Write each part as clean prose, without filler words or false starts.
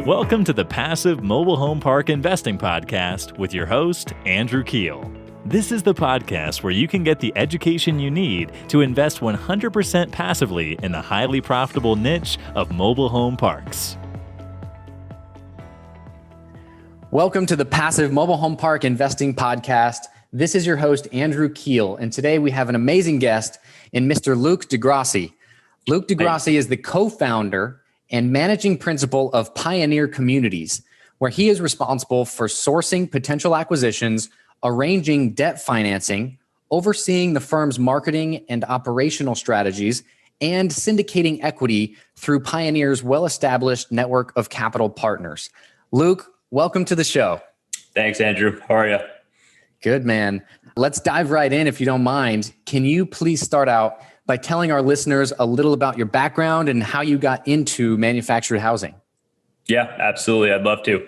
Welcome to the Passive Mobile Home Park Investing Podcast with your host, Andrew Keel. This is the podcast where you can get the education you need to invest 100% passively in the highly profitable niche of mobile home parks. Welcome to the Passive Mobile Home Park Investing Podcast. This is your host, Andrew Keel, and today we have an amazing guest in Mr. Luke DeGrossi. Luke DeGrossi is the co-founder and managing principal of Pioneer Communities, where he is responsible for sourcing potential acquisitions, arranging debt financing, overseeing the firm's marketing and operational strategies, and syndicating equity through Pioneer's well-established network of capital partners. Luke, welcome to the show. Thanks, Andrew. How are you? Good, man. Let's dive right in if you don't mind. Can you please start out by telling our listeners a little about your background and how you got into manufactured housing? Yeah, absolutely. I'd love to.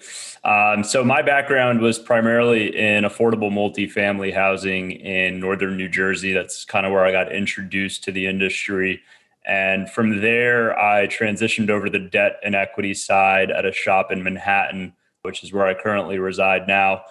So my background was primarily in affordable multifamily housing in northern New Jersey. That's kind of where I got introduced to the industry. And from there, I transitioned over to the debt and equity side at a shop in Manhattan, which is where I currently reside now,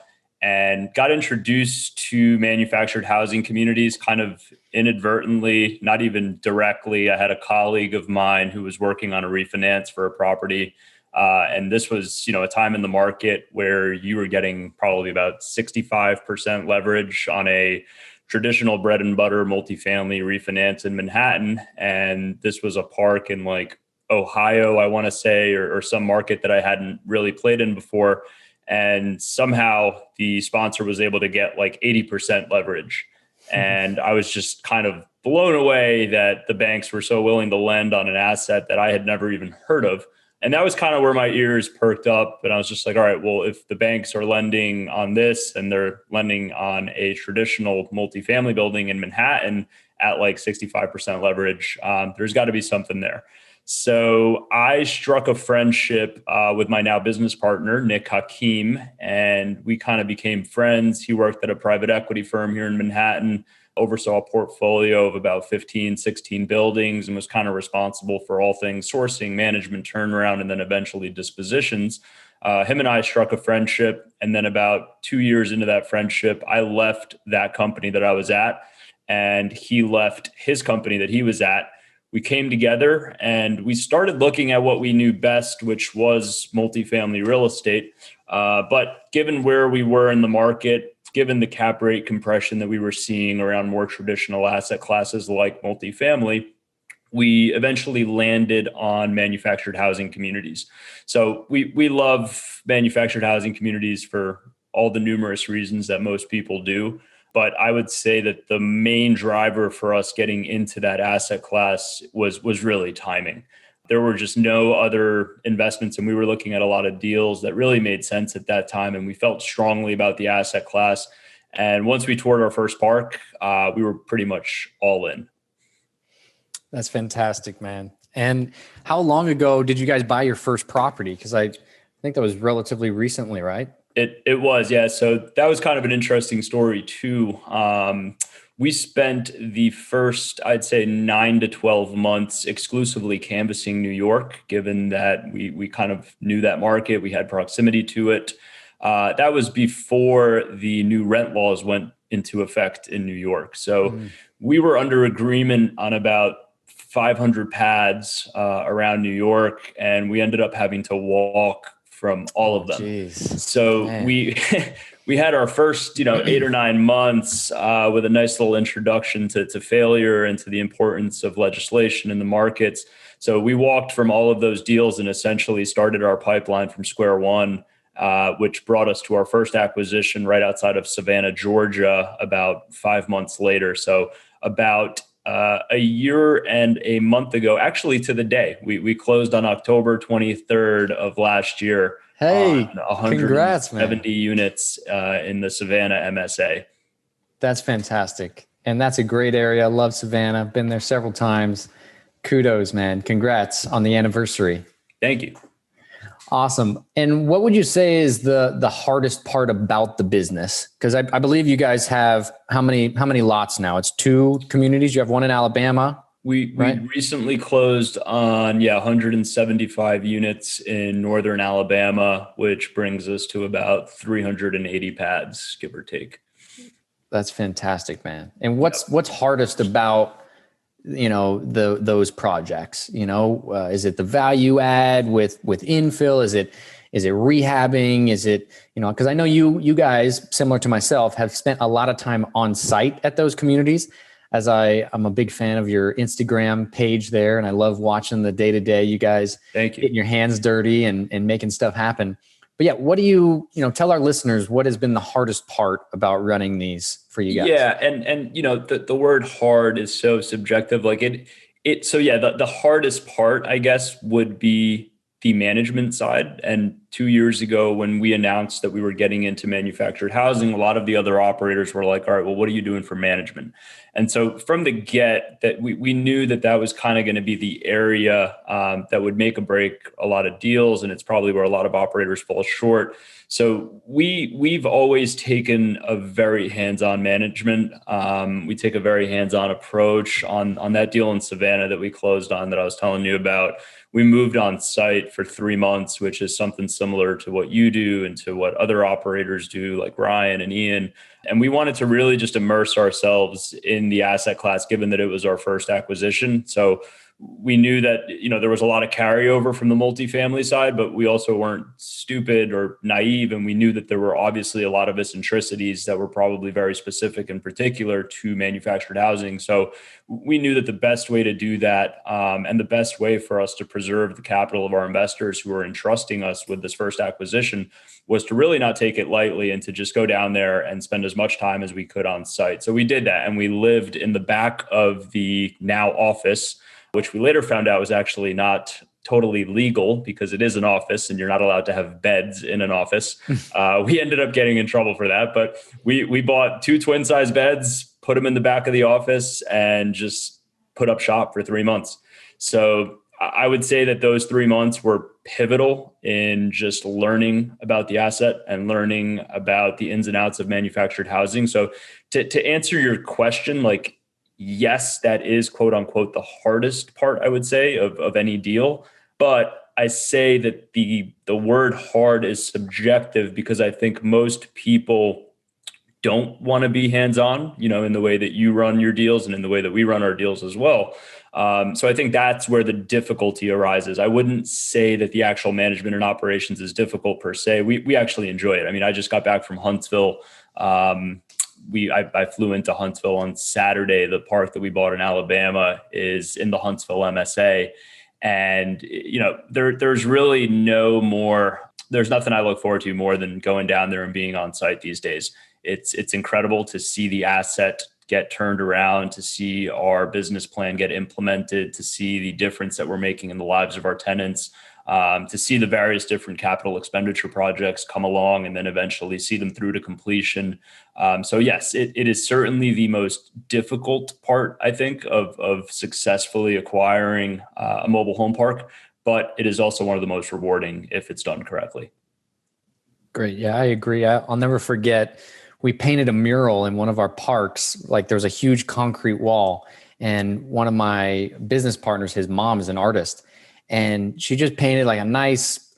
and got introduced to manufactured housing communities kind of inadvertently, not even directly. I had a colleague of mine who was working on a refinance for a property. And this was, a time in the market where you were getting probably about 65% leverage on a traditional bread and butter multifamily refinance in Manhattan. And this was a park in Ohio, I want to say, or some market that I hadn't really played in before. And somehow the sponsor was able to get 80% leverage. And I was just kind of blown away that the banks were so willing to lend on an asset that I had never even heard of. And that was kind of where my ears perked up. And I was just like, all right, well, if the banks are lending on this and they're lending on a traditional multifamily building in Manhattan at 65% leverage, there's got to be something there. So I struck a friendship with my now business partner, Nick Hakim, and we kind of became friends. He worked at a private equity firm here in Manhattan, oversaw a portfolio of about 15, 16 buildings, and was kind of responsible for all things sourcing, management, turnaround, and then eventually dispositions. Him and I struck a friendship, and then about 2 years into that friendship, I left that company that I was at, and he left his company that he was at. We came together and we started looking at what we knew best, which was multifamily real estate. But given where we were in the market, given the cap rate compression that we were seeing around more traditional asset classes like multifamily, we eventually landed on manufactured housing communities. So we love manufactured housing communities for all the numerous reasons that most people do. But I would say that the main driver for us getting into that asset class was really timing. There were just no other investments, and we were looking at a lot of deals that really made sense at that time. And we felt strongly about the asset class. And once we toured our first park, we were pretty much all in. That's fantastic, man. And how long ago did you guys buy your first property? Because I think that was relatively recently, right? It was, yeah. So that was kind of an interesting story too. We spent the first, I'd say 9 to 12 months exclusively canvassing New York, given that we kind of knew that market. We had proximity to it. That was before the new rent laws went into effect in New York. So we were under agreement on about 500 pads around New York, and we ended up having to walk from all of them. Geez. So Man. we had our first 8 or 9 months with a nice little introduction to failure and to the importance of legislation in the markets. So we walked from all of those deals and essentially started our pipeline from square one, which brought us to our first acquisition right outside of Savannah, Georgia, about 5 months later. So about a year and a month ago, actually to the day, we closed on October 23rd of last year. Hey, on 170 congrats, man. units in the Savannah MSA. That's fantastic. And that's a great area. I love Savannah. Been there several times. Kudos, man. Congrats on the anniversary. Thank you. Awesome. And what would you say is the hardest part about the business? Because I believe you guys have how many lots now? It's 2 communities. You have one in Alabama We right? recently closed on 175 units in northern Alabama, which brings us to about 380 pads, give or take. That's fantastic, man. And Yep. what's hardest about those projects? Is it the value add with infill? Is it rehabbing? Is it because I know you guys, similar to myself, have spent a lot of time on site at those communities. As I'm a big fan of your Instagram page there, and I love watching the day to day you guys Thank you. getting your hands dirty and making stuff happen. But yeah, what do you tell our listeners what has been the hardest part about running these for you guys? Yeah, and the word hard is so subjective. Like the hardest part, I guess, would be the management side. And 2 years ago, when we announced that we were getting into manufactured housing, a lot of the other operators were like, all right, well, what are you doing for management? And so from the get that we knew that was kind of going to be the area that would make or break a lot of deals. And it's probably where a lot of operators fall short. So we've always taken a very hands-on management. We take a very hands-on approach on that deal in Savannah that we closed on that I was telling you about. We moved on site for 3 months, which is something similar to what you do and to what other operators do, like Ryan and Ian. And we wanted to really just immerse ourselves in the asset class, given that it was our first acquisition. So we knew that, there was a lot of carryover from the multifamily side, but we also weren't stupid or naive. And we knew that there were obviously a lot of eccentricities that were probably very specific in particular to manufactured housing. So we knew that the best way to do that and the best way for us to preserve the capital of our investors who are entrusting us with this first acquisition was to really not take it lightly and to just go down there and spend as much time as we could on site. So we did that, and we lived in the back of the now office, which we later found out was actually not totally legal because it is an office and you're not allowed to have beds in an office. We ended up getting in trouble for that, but we bought 2 twin size beds, put them in the back of the office, and just put up shop for 3 months. So I would say that those 3 months were pivotal in just learning about the asset and learning about the ins and outs of manufactured housing. So to answer your question, like, yes, that is quote unquote the hardest part, I would say, of any deal. But I say that the word hard is subjective because I think most people don't want to be hands-on, in the way that you run your deals and in the way that we run our deals as well. So I think that's where the difficulty arises. I wouldn't say that the actual management and operations is difficult per se. We actually enjoy it. I mean, I just got back from Huntsville. I flew into Huntsville on Saturday. The park that we bought in Alabama is in the Huntsville MSA. And, there's really there's nothing I look forward to more than going down there and being on site these days. It's incredible to see the asset get turned around, to see our business plan get implemented, to see the difference that we're making in the lives of our tenants, to see the various different capital expenditure projects come along and then eventually see them through to completion. So yes, it is certainly the most difficult part, I think, of successfully acquiring a mobile home park, but it is also one of the most rewarding if it's done correctly. Great. Yeah, I agree. I'll never forget, we painted a mural in one of our parks. Like, there was a huge concrete wall, and one of my business partners, his mom is an artist, and she just painted like a nice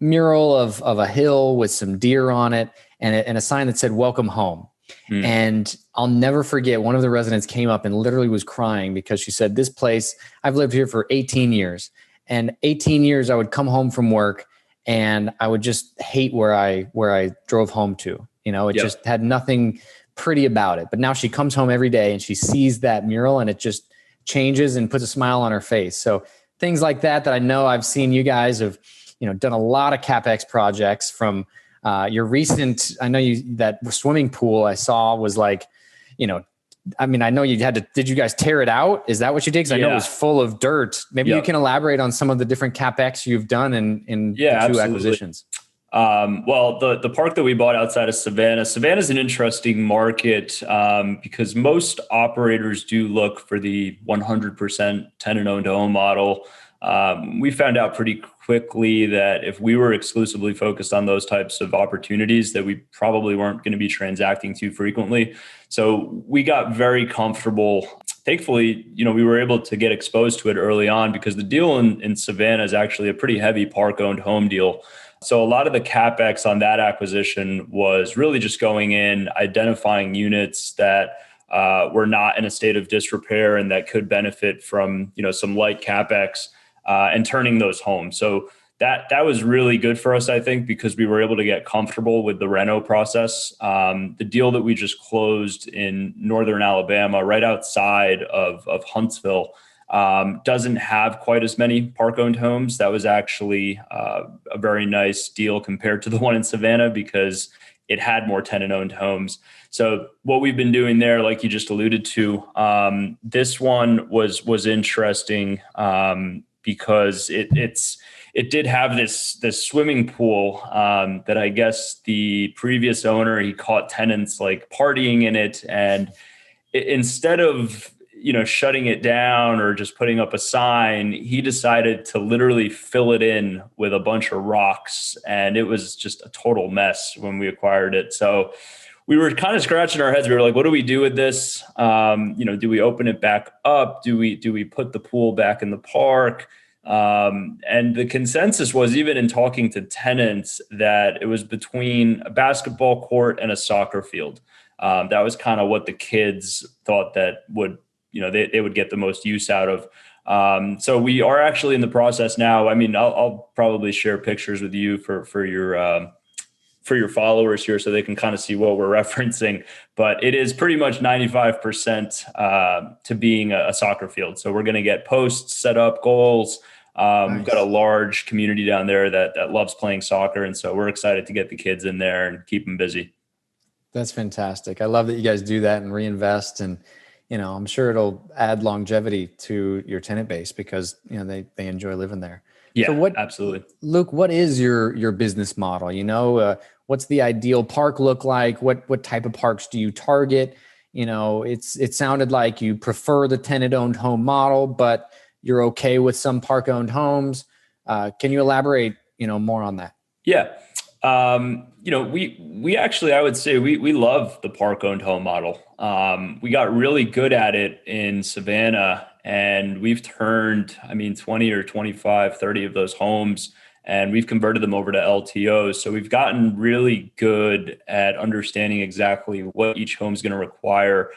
mural of a hill with some deer on it and a sign that said "Welcome Home." And I'll never forget, one of the residents came up and literally was crying because she said, "This place, I've lived here for 18 years, and 18 years I would come home from work and I would just hate where I drove home to. It just had nothing pretty about it. But now she comes home every day and she sees that mural and it just changes and puts a smile on her face." So things like that I know I've seen you guys have, done a lot of CapEx projects from your recent, I know that swimming pool I saw was like, I know did you guys tear it out? Is that what you did? Because I know it was full of dirt. Maybe you can elaborate on some of the different CapEx you've done in the 2 absolutely. acquisitions. Well, the park that we bought outside of Savannah is an interesting market because most operators do look for the 100% tenant-owned home model. We found out pretty quickly that if we were exclusively focused on those types of opportunities, that we probably weren't going to be transacting too frequently. So we got very comfortable thankfully, we were able to get exposed to it early on because the deal in Savannah is actually a pretty heavy park owned home deal. So a lot of the CapEx on that acquisition was really just going in, identifying units that were not in a state of disrepair and that could benefit from, some light CapEx and turning those homes. So that was really good for us, I think, because we were able to get comfortable with the reno process. The deal that we just closed in northern Alabama, right outside of Huntsville, doesn't have quite as many park-owned homes. That was actually a very nice deal compared to the one in Savannah because it had more tenant-owned homes. So what we've been doing there, like you just alluded to, this one was interesting because it did have this swimming pool that I guess the previous owner, he caught tenants like partying in it, and instead of shutting it down or just putting up a sign, he decided to literally fill it in with a bunch of rocks, and it was just a total mess when we acquired it. So we were kind of scratching our heads. We were like, what do we do with this? Do we open it back up? Do we put the pool back in the park? And the consensus was, even in talking to tenants, that it was between a basketball court and a soccer field. That was kind of what the kids thought that would, they would get the most use out of. So we are actually in the process now. I mean, I'll probably share pictures with you for your followers here so they can kind of see what we're referencing, but it is pretty much 95% to being a soccer field. So we're going to get posts set up, goals. Nice. We've got a large community down there that loves playing soccer. And so we're excited to get the kids in there and keep them busy. That's fantastic. I love that you guys do that and reinvest, and, I'm sure it'll add longevity to your tenant base because, they enjoy living there. Yeah, so absolutely. Luke, what is your business model? What's the ideal park look like? What type of parks do you target? It sounded like you prefer the tenant-owned home model, but you're okay with some park-owned homes. Can you elaborate, more on that? Yeah. We actually, I would say we love the park-owned home model. We got really good at it in Savannah, and we've turned, 20 or 25, 30 of those homes, and we've converted them over to LTOs. So we've gotten really good at understanding exactly what each home is going to require,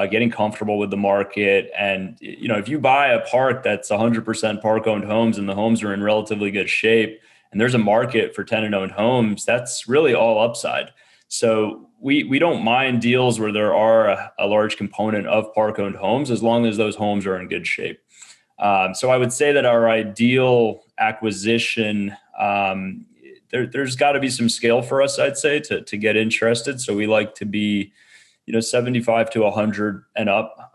getting comfortable with the market. And, if you buy a park that's 100% park-owned homes and the homes are in relatively good shape, and there's a market for tenant-owned homes, that's really all upside. So we don't mind deals where there are a large component of park-owned homes as long as those homes are in good shape. So I would say that our ideal acquisition, there's got to be some scale for us, I'd say, to get interested. So we like to be 75 to 100 and up.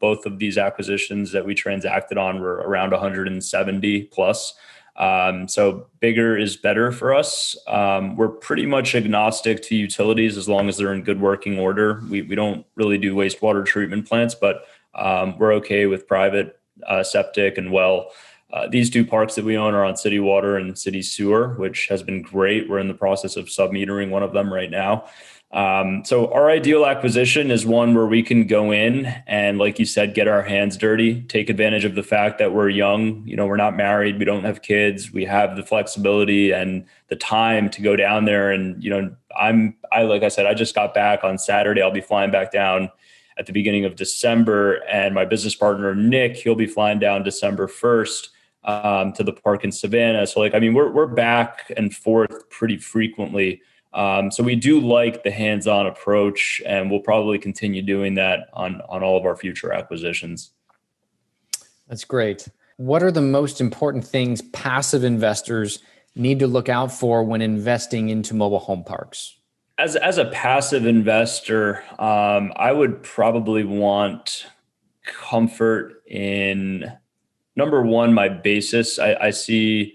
Both of these acquisitions that we transacted on were around 170 plus. So bigger is better for us. We're pretty much agnostic to utilities as long as they're in good working order. We don't really do wastewater treatment plants, but we're okay with private septic and well. These two parks that we own are on city water and city sewer, which has been great. We're in the process of sub-metering one of them right now. So our ideal acquisition is one where we can go in and, like you said, get our hands dirty, take advantage of the fact that we're young, we're not married, we don't have kids, we have the flexibility and the time to go down there. And, like I said, I just got back on Saturday. I'll be flying back down at the beginning of December, and my business partner, Nick, he'll be flying down December 1st. To the park in Savannah. So we're back and forth pretty frequently. So we do like the hands-on approach, and we'll probably continue doing that on all of our future acquisitions. That's great. What are the most important things passive investors need to look out for when investing into mobile home parks? As a passive investor, I would probably want comfort in, number one, my basis. I see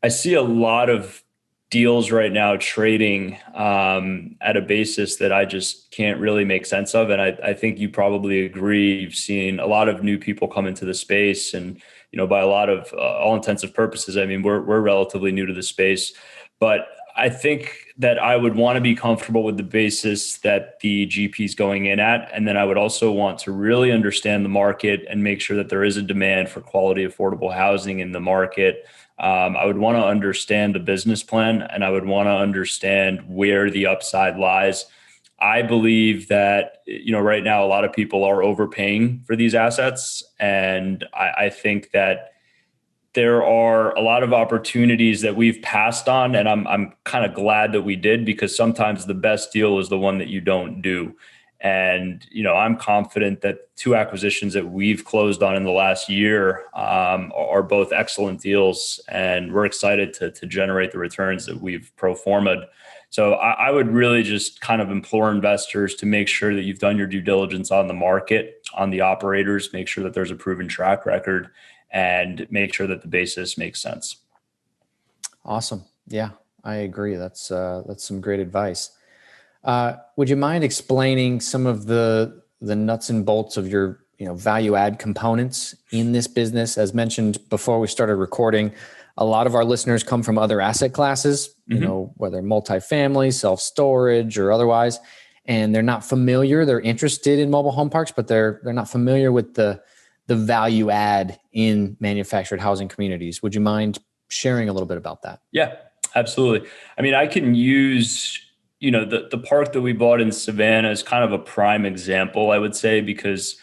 a lot of deals right now trading at a basis that I just can't really make sense of. And I think you probably agree. You've seen a lot of new people come into the space, and, by a lot of all intents and purposes, we're relatively new to the space, but I think that I would want to be comfortable with the basis that the GP is going in at. And then I would also want to really understand the market and make sure that there is a demand for quality, affordable housing in the market. I would want to understand the business plan, and I would want to understand where the upside lies. I believe that, right now a lot of people are overpaying for these assets. And I think that there are a lot of opportunities that we've passed on, and I'm kind of glad that we did, because sometimes the best deal is the one that you don't do. And I'm confident that 2 acquisitions that we've closed on in the last year are both excellent deals, and we're excited to generate the returns that we've pro forma'd. So I would really just kind of implore investors to make sure that you've done your due diligence on the market, on the operators, make sure that there's a proven track record, and make sure that the basis makes sense. Awesome. Yeah, I agree. That's some great advice. Would you mind explaining some of the nuts and bolts of your value add components in this business? As mentioned before we started recording, a lot of our listeners come from other asset classes, whether multifamily, self-storage, or otherwise, and they're not familiar. They're interested in mobile home parks, but they're not familiar with the value add in manufactured housing communities. Would you mind sharing a little bit about that? Yeah, absolutely. I mean, I can use, the park that we bought in Savannah as kind of a prime example, I would say, because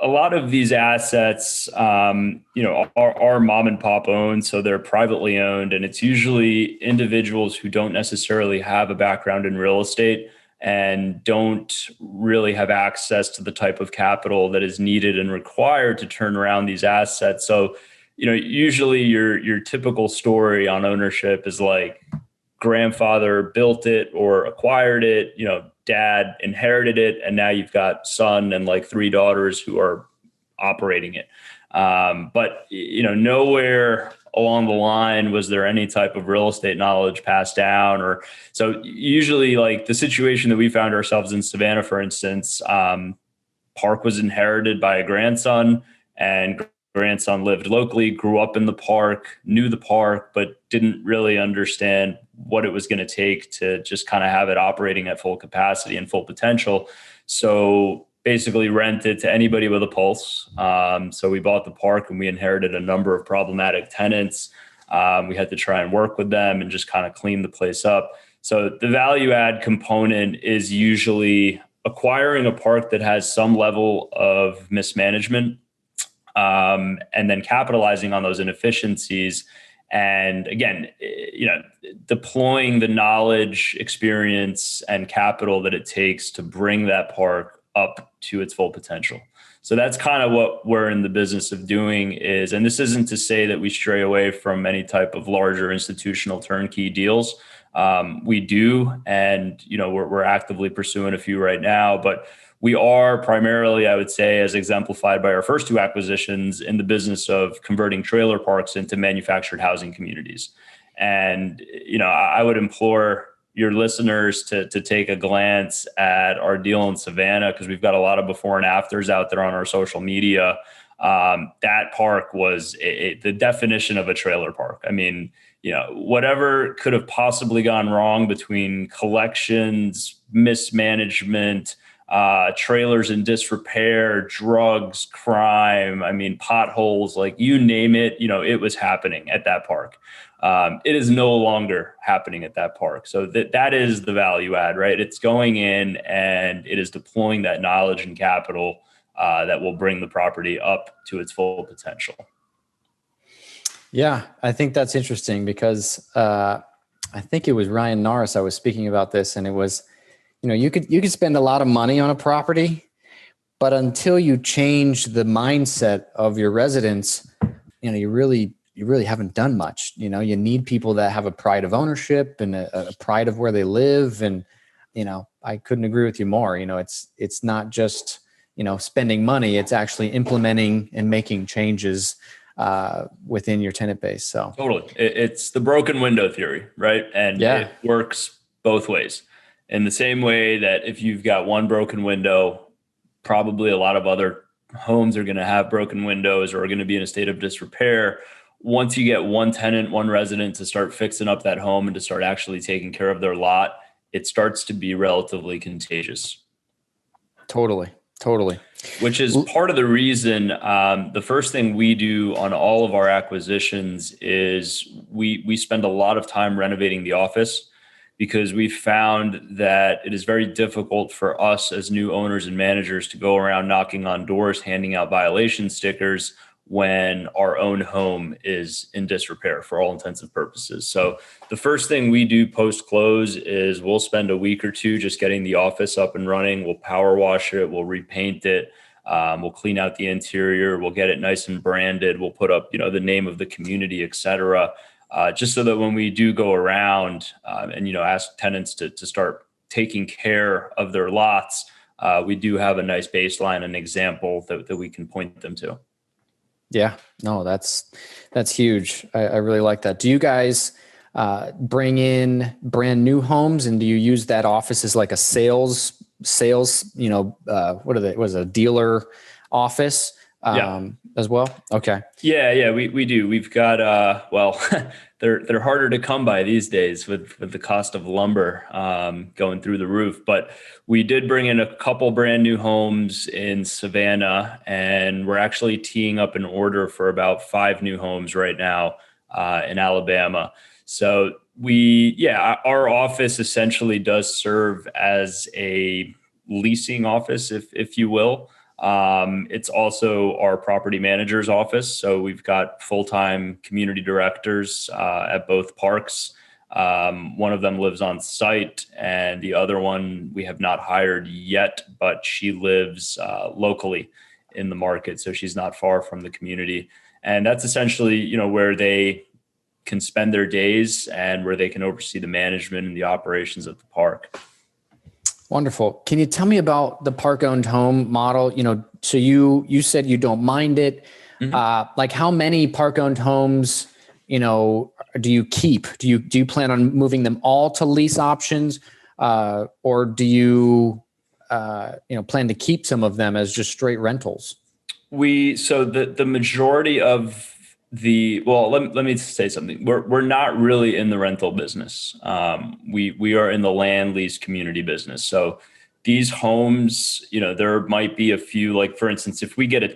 a lot of these assets, are mom and pop owned, so they're privately owned, and it's usually individuals who don't necessarily have a background in real estate and don't really have access to the type of capital that is needed and required to turn around these assets. So, usually your typical story on ownership is like grandfather built it or acquired it, dad inherited it, and now you've got son and like 3 daughters who are operating it. But nowhere along the line was there any type of real estate knowledge passed down. Or so usually, like the situation that we found ourselves in Savannah, for instance, park was inherited by a grandson, and grandson lived locally, grew up in the park, knew the park, but didn't really understand what it was going to take to just kind of have it operating at full capacity and full potential. So basically rented to anybody with a pulse. So we bought the park and we inherited a number of problematic tenants. We had to try and work with them and just kind of clean the place up. So the value add component is usually acquiring a park that has some level of mismanagement, and then capitalizing on those inefficiencies. And again, deploying the knowledge, experience, and capital that it takes to bring that park up to its full potential. So that's kind of what we're in the business of doing is, and this isn't to say that we stray away from any type of larger institutional turnkey deals. We do, and we're actively pursuing a few right now, but we are primarily, I would say, as exemplified by our first 2 acquisitions, in the business of converting trailer parks into manufactured housing communities. And, I would implore your listeners to take a glance at our deal in Savannah, because we've got a lot of before and afters out there on our social media. That park was the definition of a trailer park. I mean, whatever could have possibly gone wrong between collections, mismanagement, trailers in disrepair, drugs, crime, potholes, like you name it, it was happening at that park. It is no longer happening at that park. So that is the value add, right? It's going in and it is deploying that knowledge and capital that will bring the property up to its full potential. Yeah, I think that's interesting because I think it was Ryan Norris I was speaking about this, and it was, you could spend a lot of money on a property, but until you change the mindset of your residents, you really haven't done much. You need people that have a pride of ownership and a pride of where they live. And, I couldn't agree with you more. It's not just, spending money, it's actually implementing and making changes within your tenant base. So totally. It's the broken window theory, right? And It works both ways. In the same way that if you've got one broken window, probably a lot of other homes are going to have broken windows or are going to be in a state of disrepair, once you get one tenant, one resident to start fixing up that home and to start actually taking care of their lot, it starts to be relatively contagious. Totally. Which is part of the reason the first thing we do on all of our acquisitions is we spend a lot of time renovating the office, because we found that it is very difficult for us as new owners and managers to go around knocking on doors, handing out violation stickers when our own home is in disrepair for all intents and purposes. So the first thing we do post-close is we'll spend a week or two just getting the office up and running. We'll power wash it. We'll repaint it. We'll clean out the interior. We'll get it nice and branded. We'll put up, the name of the community, et cetera, just so that when we do go around and, ask tenants to start taking care of their lots, we do have a nice baseline and example that we can point them to. Yeah, no, that's huge. I really like that. Do you guys bring in brand new homes, and do you use that office as like a sales, what is a dealer office as well? Okay. Yeah, we do. We've got, they're harder to come by these days with the cost of lumber going through the roof. But we did bring in a couple brand new homes in Savannah, and we're actually teeing up an order for about 5 new homes right now in Alabama. So our office essentially does serve as a leasing office, if you will. It's also our property manager's office. So we've got full-time community directors at both parks. One of them lives on site, and the other one we have not hired yet, but she lives locally in the market. So she's not far from the community. And that's essentially, where they can spend their days and where they can oversee the management and the operations of the park. Wonderful. Can you tell me about the park-owned home model? So you said you don't mind it. Mm-hmm. Like how many park-owned homes, do you keep? Do you plan on moving them all to lease options, or do you, plan to keep some of them as just straight rentals? So the majority of let me say something. We're not really in the rental business. We are in the land lease community business. So these homes, there might be a few, like for instance, if we get a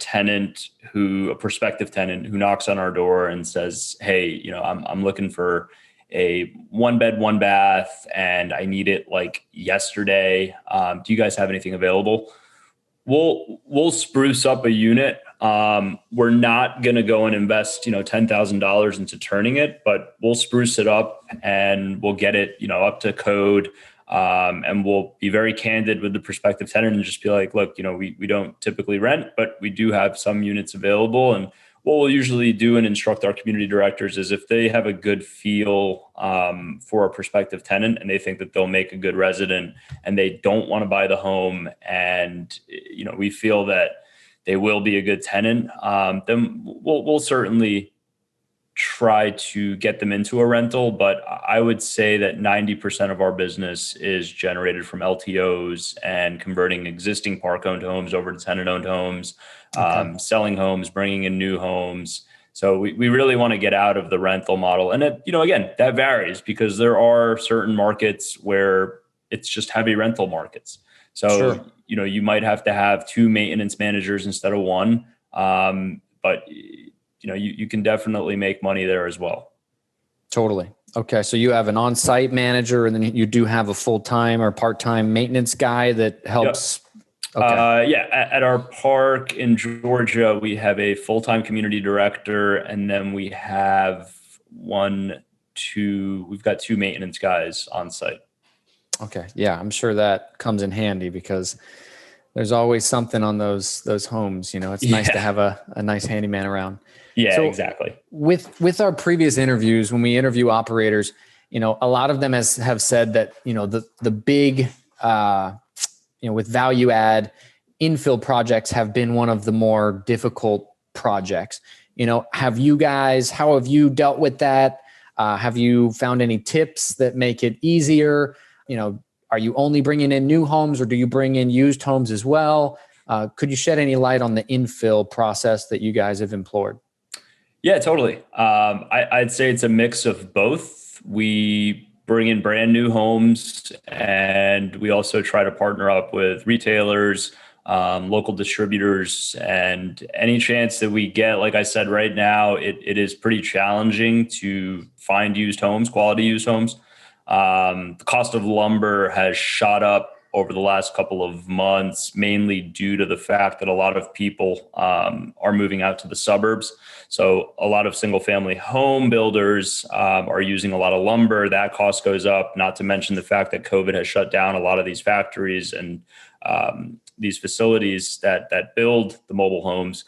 prospective tenant who knocks on our door and says, "Hey, I'm looking for a 1-bed, 1-bath, and I need it like yesterday. Do you guys have anything available?" We'll spruce up a unit. We're not going to go and invest, $10,000 into turning it, but we'll spruce it up and we'll get it, up to code. And we'll be very candid with the prospective tenant and just be like, look, we don't typically rent, but we do have some units available. And what we'll usually do and instruct our community directors is if they have a good feel for a prospective tenant and they think that they'll make a good resident and they don't want to buy the home, and we feel that they will be a good tenant, then we'll certainly try to get them into a rental. But I would say that 90% of our business is generated from LTOs and converting existing park-owned homes over to tenant-owned homes, selling homes, bringing in new homes. So we really want to get out of the rental model. And again, that varies because there are certain markets where it's just heavy rental markets. So, sure. You might have to have 2 maintenance managers instead of 1. But you can definitely make money there as well. Totally. Okay. So you have an on-site manager, and then you do have a full-time or part-time maintenance guy that helps. Yep. Okay. At our park in Georgia, we have a full-time community director, and then we have we've got 2 maintenance guys on site. Okay. Yeah. I'm sure that comes in handy because there's always something on those homes. It's nice to have a nice handyman around. Yeah, so exactly. With our previous interviews, when we interview operators, a lot of them have said that, the big, with value add infill projects have been one of the more difficult projects. How have you dealt with that? Have you found any tips that make it easier? Are you only bringing in new homes, or do you bring in used homes as well? Could you shed any light on the infill process that you guys have employed? Yeah, totally. I'd say it's a mix of both. We bring in brand new homes, and we also try to partner up with retailers, local distributors, and any chance that we get. Like I said, right now it is pretty challenging to find used homes, quality used homes. The cost of lumber has shot up over the last couple of months, mainly due to the fact that a lot of people are moving out to the suburbs. So a lot of single family home builders are using a lot of lumber. That cost goes up, not to mention the fact that COVID has shut down a lot of these factories and these facilities that build the mobile homes.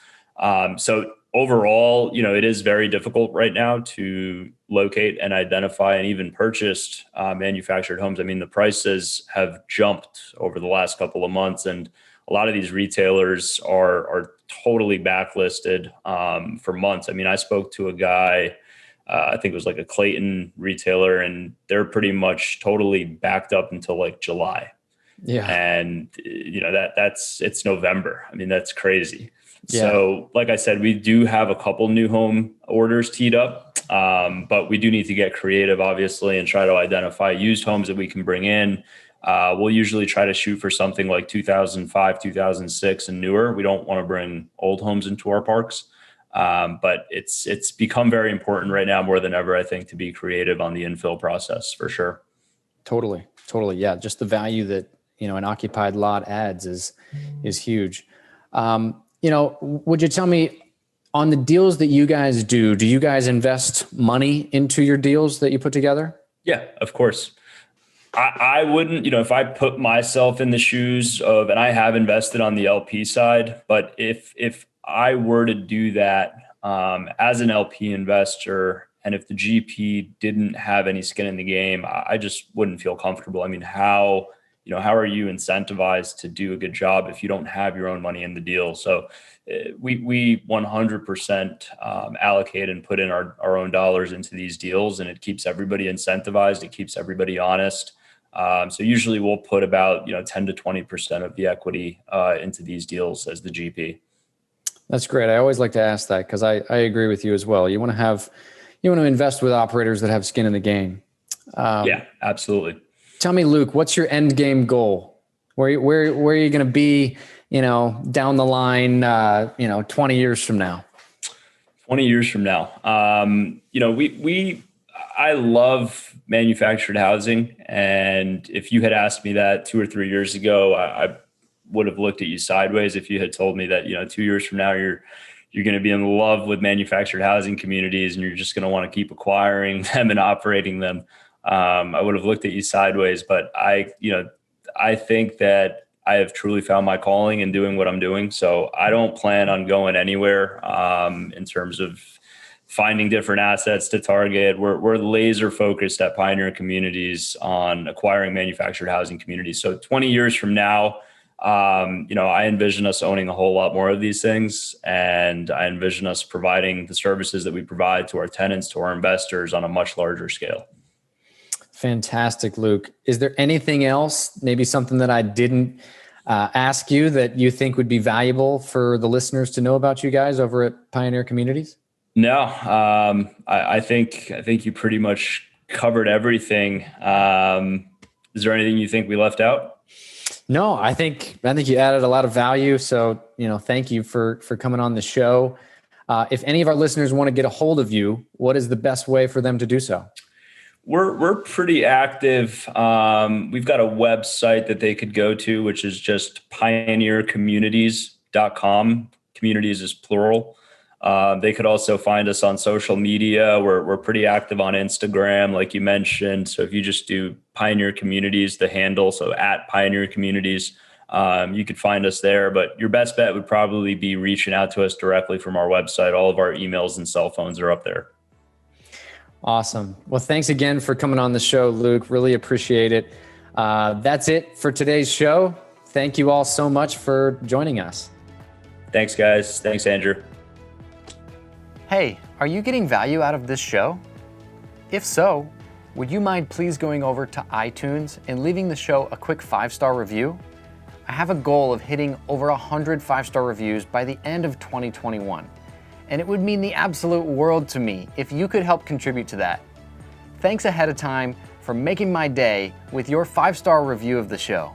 So overall, it is very difficult right now to locate and identify and even purchase manufactured homes. I mean, the prices have jumped over the last couple of months, and a lot of these retailers are totally backlisted for months. I mean, I spoke to a guy, I think it was like a Clayton retailer, and they're pretty much totally backed up until like July. Yeah. And it's November. I mean, that's crazy. Yeah. So like I said, we do have a couple new home orders teed up, but we do need to get creative, obviously, and try to identify used homes that we can bring in. We'll usually try to shoot for something like 2005, 2006 and newer. We don't want to bring old homes into our parks. But it's become very important right now more than ever, I think, to be creative on the infill process for sure. Totally. Yeah. Just the value that, an occupied lot adds is huge. Would you tell me on the deals that you guys do you guys invest money into your deals that you put together? Yeah, of course. I wouldn't, if I put myself in the shoes of, and I have invested on the LP side, but if I were to do that as an LP investor, and if the GP didn't have any skin in the game, I just wouldn't feel comfortable. I mean, how are you incentivized to do a good job if you don't have your own money in the deal? So we 100% allocate and put in our own dollars into these deals, and it keeps everybody incentivized. It keeps everybody honest. So usually we'll put about 10 to 20% of the equity into these deals as the GP. That's great. I always like to ask that because I agree with you as well. You want to invest with operators that have skin in the game. Yeah, absolutely. Tell me, Luke, what's your end game goal? Where are you going to be, down the line, 20 years from now? 20 years from now. I love manufactured housing. And if you had asked me that 2 or 3 years ago, I would have looked at you sideways if you had told me that, 2 years from now, you're going to be in love with manufactured housing communities and you're just going to want to keep acquiring them and operating them. I would have looked at you sideways, but I think that I have truly found my calling in doing what I'm doing. So I don't plan on going anywhere in terms of finding different assets to target. We're laser focused at Pioneer Communities on acquiring manufactured housing communities. So 20 years from now, I envision us owning a whole lot more of these things. And I envision us providing the services that we provide to our tenants, to our investors on a much larger scale. Fantastic, Luke. Is there anything else, maybe something that I didn't ask you that you think would be valuable for the listeners to know about you guys over at Pioneer Communities? No, I think you pretty much covered everything. Is there anything you think we left out? No, I think you added a lot of value. So, thank you for coming on the show. If any of our listeners want to get a hold of you, what is the best way for them to do so? We're pretty active. We've got a website that they could go to, which is just pioneercommunities.com. Communities is plural. They could also find us on social media. We're pretty active on Instagram, like you mentioned. So if you just do Pioneer Communities, the handle, so at Pioneer Communities, you could find us there. But your best bet would probably be reaching out to us directly from our website. All of our emails and cell phones are up there. Awesome. Well, thanks again for coming on the show, Luke. Really appreciate it. That's it for today's show. Thank you all so much for joining us. Thanks, guys. Thanks, Andrew. Hey, are you getting value out of this show? If so, would you mind please going over to iTunes and leaving the show a quick 5-star review? I have a goal of hitting over 100 5-star reviews by the end of 2021. and it would mean the absolute world to me if you could help contribute to that. Thanks ahead of time for making my day with your 5-star review of the show.